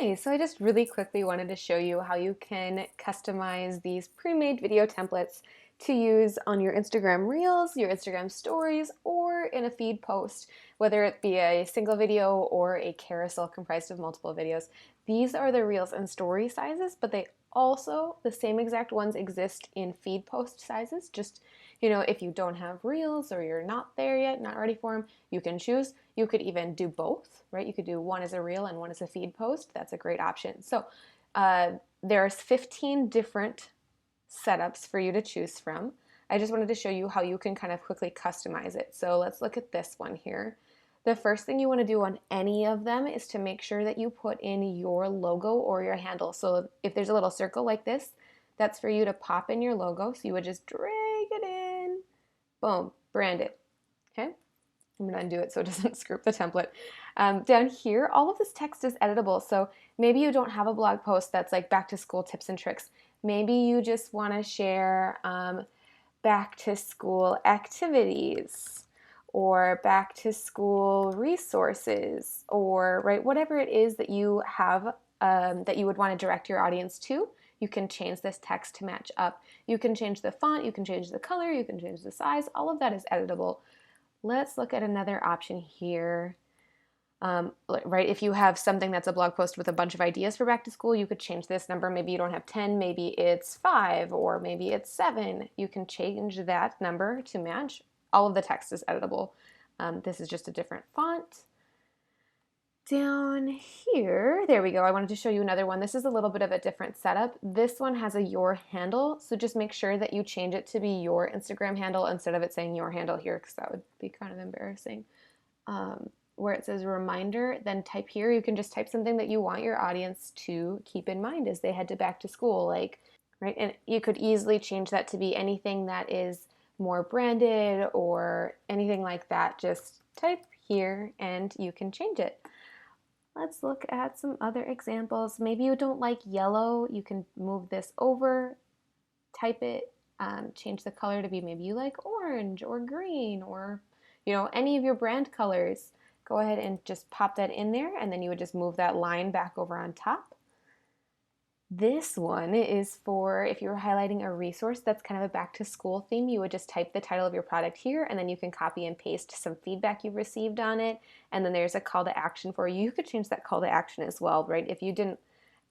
Hi, so I just really quickly wanted to show you how you can customize these pre-made video templates to use on your Instagram Reels, your Instagram Stories, or in a feed post, whether it be a single video or a carousel comprised of multiple videos. These are the Reels and Story sizes, but they also, the same exact ones exist in feed post sizes. Just, if you don't have Reels or you're not there yet, not ready for them, you can choose. You could even do both, right? You could do one as a reel and one as a feed post. That's a great option. So there's 15 different setups for you to choose from. I just wanted to show you how you can kind of quickly customize it. So let's look at this one here. The first thing you want to do on any of them is to make sure that you put in your logo or your handle. So if there's a little circle like this, that's for you to pop in your logo. So you would just drag it in, boom, brand it. Okay. I'm going to undo it so it doesn't screw up the template. Down here, all of this text is editable. So maybe you don't have a blog post that's like back to school tips and tricks. Maybe you just want to share back to school activities or back to school resources, or right, whatever it is that you have that you would want to direct your audience to. You can change this text to match up. You can change the font, you can change the color, you can change the size. All of that is editable. Let's look at another option here. Right, if you have something that's a blog post with a bunch of ideas for back to school, you could change this number. Maybe you don't have 10, maybe it's 5, or maybe it's 7. You can change that number to match. All of the text is editable. This is just a different font. Down here, there we go. I wanted to show you another one. This is a little bit of a different setup. This one has a your handle, so just make sure that you change it to be your Instagram handle instead of it saying your handle here, because that would be kind of embarrassing. Where it says reminder, then type here. You can just type something that you want your audience to keep in mind as they head to back to school, like, right? And you could easily change that to be anything that is more branded or anything like that. Just type here and you can change it. Let's look at some other examples. Maybe you don't like yellow. You can move this over, type it, change the color to be maybe you like orange or green or, any of your brand colors. Go ahead and just pop that in there, and then you would just move that line back over on top. This one is for if you're highlighting a resource that's kind of a back to school theme, you would just type the title of your product here, and then you can copy and paste some feedback you've received on it, and then there's a call to action for you. You could change that call to action as well, right? If you didn't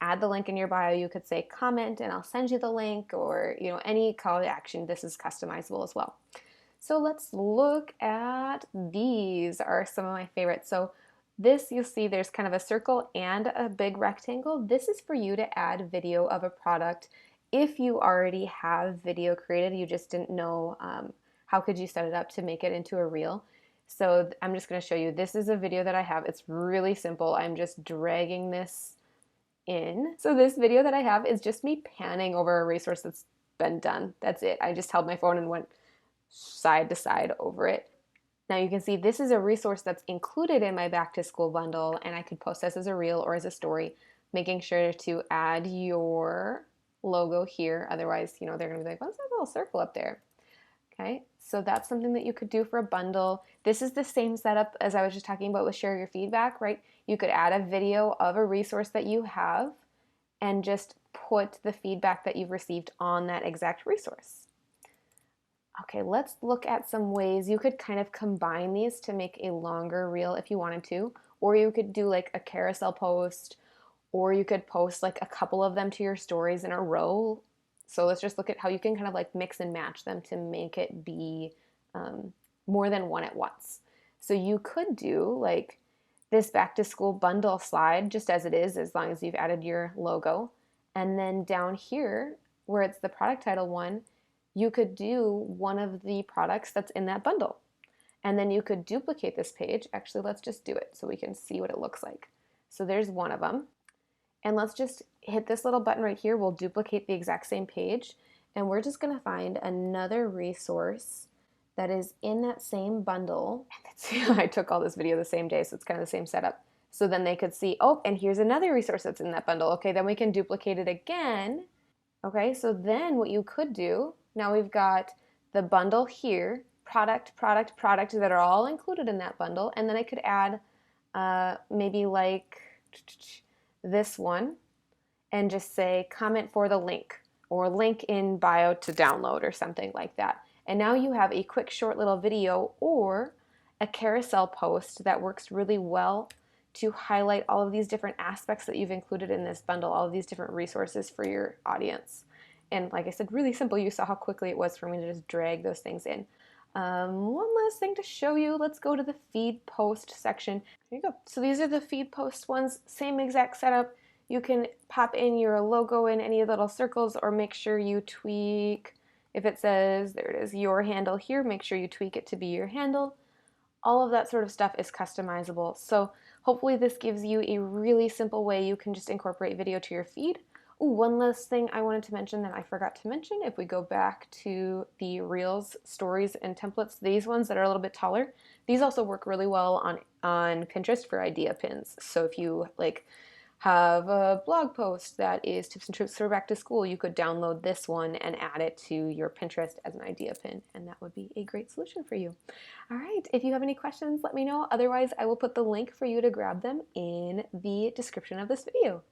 add the link in your bio, you could say comment and I'll send you the link, or any call to action. This is customizable as well. So let's look at these are some of my favorites. So this, you'll see there's kind of a circle and a big rectangle. This is for you to add video of a product. If you already have video created, you just didn't know how could you set it up to make it into a reel. So I'm just going to show you. This is a video that I have. It's really simple. I'm just dragging this in. So this video that I have is just me panning over a resource that's been done. That's it. I just held my phone and went side to side over it. Now you can see this is a resource that's included in my back to school bundle, and I could post this as a reel or as a story, making sure to add your logo here. Otherwise, they're going to be like, what's that little circle up there? Okay, so that's something that you could do for a bundle. This is the same setup as I was just talking about with share your feedback, right? You could add a video of a resource that you have and just put the feedback that you've received on that exact resource. Okay, let's look at some ways you could kind of combine these to make a longer reel if you wanted to, or you could do like a carousel post, or you could post like a couple of them to your stories in a row. So let's just look at how you can kind of like mix and match them to make it be more than one at once. So you could do like this back to school bundle slide just as it is, as long as you've added your logo. And then down here, where it's the product title one, you could do one of the products that's in that bundle. And then you could duplicate this page. Actually, let's just do it so we can see what it looks like. So there's one of them. And let's just hit this little button right here. We'll duplicate the exact same page. And we're just gonna find another resource that is in that same bundle. And I took all this video the same day, so it's kind of the same setup. So then they could see, oh, and here's another resource that's in that bundle. Okay, then we can duplicate it again. Okay, so then what you could do, now we've got the bundle here, product, product, product that are all included in that bundle, and then I could add maybe like this one and just say comment for the link or link in bio to download or something like that. And now you have a quick short little video or a carousel post that works really well to highlight all of these different aspects that you've included in this bundle, all of these different resources for your audience. And like I said, really simple. You saw how quickly it was for me to just drag those things in. One last thing to show you. Let's go to the feed post section. Here you go. So these are the feed post ones. Same exact setup. You can pop in your logo in any little circles or make sure you tweak. If it says, there it is, your handle here, make sure you tweak it to be your handle. All of that sort of stuff is customizable. So hopefully this gives you a really simple way you can just incorporate video to your feed. Ooh, one last thing I wanted to mention that I forgot to mention, if we go back to the Reels, Stories, and Templates, these ones that are a little bit taller, these also work really well on Pinterest for idea pins. So if you have a blog post that is tips and tricks for back to school, you could download this one and add it to your Pinterest as an idea pin, and that would be a great solution for you. All right, if you have any questions, let me know. Otherwise, I will put the link for you to grab them in the description of this video.